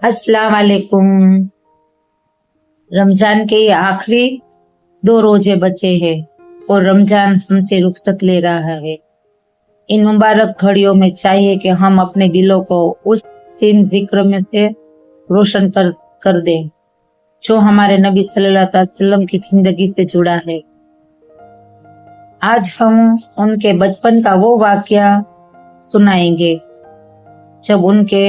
अस्सलाम वालेकुम। रमजान के ये आखिरी 2 रोजे बचे हैं और रमजान हमसे रुखसत ले रहा है। इन मुबारक घड़ियों में चाहिए कि हम अपने दिलों को उस सीन जिक्र में से रोशन कर दें जो हमारे नबी सल्लल्लाहु अलैहि वसल्लम की जिंदगी से जुड़ा है। आज हम उनके बचपन का वो वाकया सुनाएंगे जब उनके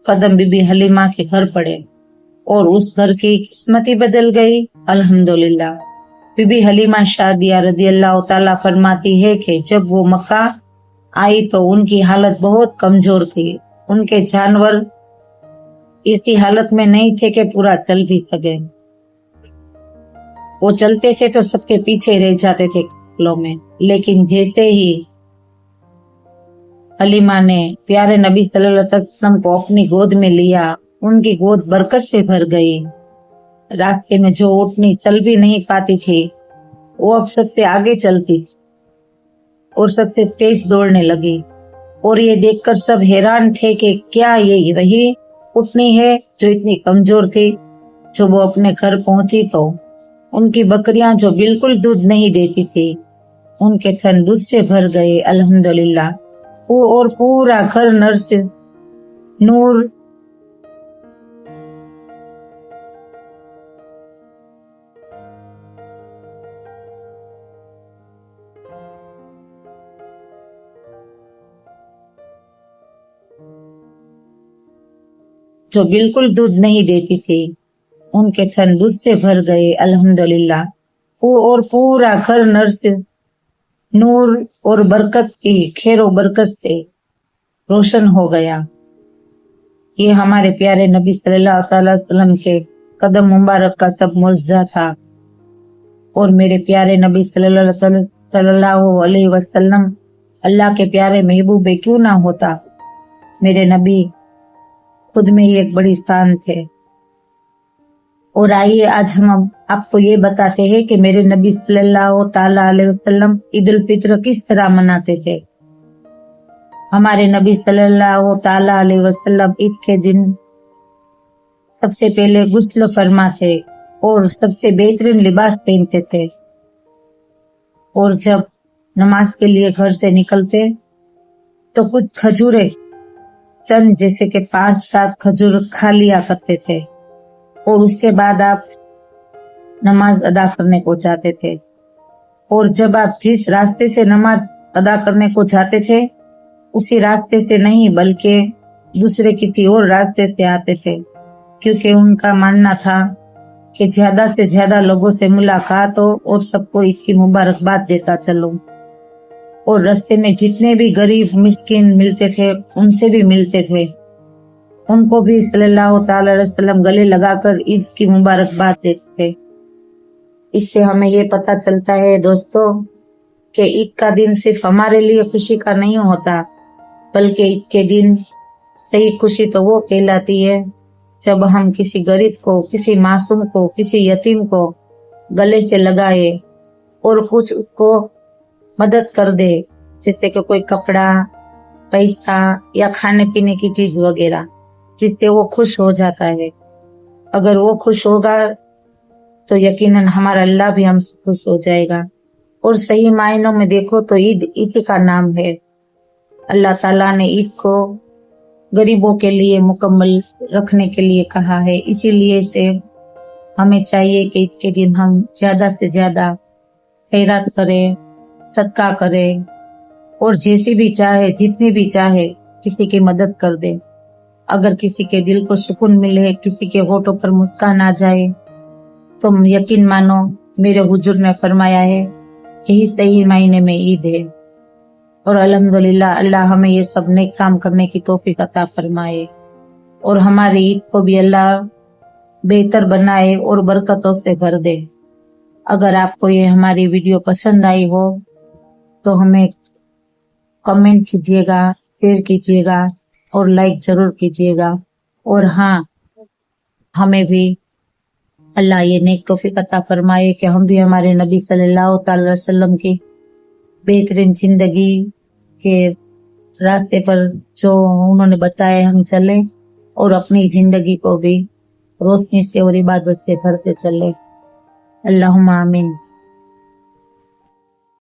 कदम बीबी हलीमा के घर पड़े और उस घर की किस्मत ही बदल गई। अल्हम्दुलिल्लाह। बीबी हलीमा शादिया रदियल्लाहु ताला फरमाती है कि जब वो मक्का आई तो उनकी हालत बहुत कमजोर थी। उनके जानवर इसी हालत में नहीं थे कि पूरा चल भी सके। वो चलते थे तो सबके पीछे रह जाते थे कपलों में। लेकिन जैसे ही हलीमा ने प्यारे नबी सल्लल्लाहु अलैहि वसल्लम को अपनी गोद में लिया, उनकी गोद बरकत से भर गई। रास्ते में जो ऊँटनी चल भी नहीं पाती थी, वो अब सबसे आगे चलती और सबसे तेज दौड़ने लगी। और ये देखकर सब हैरान थे कि क्या ये वही ऊँटनी है जो इतनी कमजोर थी। जो वो अपने घर पहुंची तो उनकी बकरियां जो बिल्कुल दूध नहीं देती थी, उनके थन दूध से भर गए। अल्हम्दुलिल्लाह। और पूरा घर नूर जो बिल्कुल दूध नहीं देती थी, उनके थन दूध से भर गए। अल्हम्दुलिल्लाह। और पूरा घर नूर और बरकत की खैरो बरकत से रोशन हो गया। ये हमारे प्यारे नबी सल्लल्लाहु अलैहि वसल्लम के कदम मुबारक का सब मुआजिजा था। और मेरे प्यारे नबी सल्लल्लाहु अलैहि वसल्लम अल्लाह के प्यारे महबूबे क्यों ना होता। मेरे नबी खुद में ही एक बड़ी शान थे। और आइए आज हम आपको ये बताते हैं कि मेरे नबी सल्लल्लाहु ताला अलैहि वसल्लम ईद उल फित्र किस तरह मनाते थे। हमारे नबी सल्लल्लाहु ताला अलैहि वसल्लम ईद के दिन सबसे पहले गुस्ल फरमाते और सबसे बेहतरीन लिबास पहनते थे। और जब नमाज के लिए घर से निकलते तो कुछ खजूरें चंद जैसे कि 5-7 खजूर खा लिया करते थे और उसके बाद आप नमाज अदा करने को जाते थे। और जब आप जिस रास्ते से नमाज अदा करने को जाते थे, उसी रास्ते से नहीं बल्कि दूसरे किसी और रास्ते से आते थे, क्योंकि उनका मानना था कि ज्यादा से ज्यादा लोगों से मुलाकात हो और सबको ईद की मुबारकबाद देता चलो। और रास्ते में जितने भी गरीब मिस्किन मिलते थे, उनसे भी मिलते थे, उनको भी सल्लल्लाहु ताला अलैहि वसल्लम गले लगाकर ईद की मुबारकबाद देते थे। इससे हमें ये पता चलता है दोस्तों कि ईद का दिन सिर्फ हमारे लिए खुशी का नहीं होता, बल्कि ईद के दिन सही खुशी तो वो कहलाती है जब हम किसी गरीब को, किसी मासूम को, किसी यतीम को गले से लगाए और कुछ उसको मदद कर दे, जैसे कि कोई कपड़ा, पैसा या खाने पीने की चीज वगैरह, जिससे वो खुश हो जाता है। अगर वो खुश होगा तो यकीनन हमारा अल्लाह भी हमसे खुश हो जाएगा। और सही मायनों में देखो तो ईद इसी का नाम है। अल्लाह ताला ने ईद को गरीबों के लिए मुकम्मल रखने के लिए कहा है। इसीलिए से हमें चाहिए कि ईद के दिन हम ज्यादा से ज्यादा खैरात करें, सदका करें और जैसी भी चाहे, जितनी भी चाहे, किसी की मदद कर दे। अगर किसी के दिल को सुकून मिले, किसी के होठों पर मुस्कान आ जाए, तो यकीन मानो मेरे हुजूर ने फरमाया है यही सही मायने में ईद है। और अल्हम्दुलिल्लाह अल्लाह हमें ये सब नेक काम करने की तौफीक अता फरमाए और हमारी ईद को भी अल्लाह बेहतर बनाए और बरकतों से भर दे। अगर आपको ये हमारी वीडियो पसंद आई हो तो हमें कमेंट कीजिएगा, शेयर कीजिएगा और लाइक जरूर कीजिएगा। اور ہاں ہمیں بھی اللہ یہ نیک توفیق عطا فرمائے کہ ہم بھی ہمارے نبی صلی اللہ تعالی علیہ وسلم کی بہترین زندگی کے راستے پر جو انہوں نے بتائے ہم چلیں اور اپنی زندگی کو بھی روشنی سے اور عبادت سے بھرتے چلے. اللہم آمین.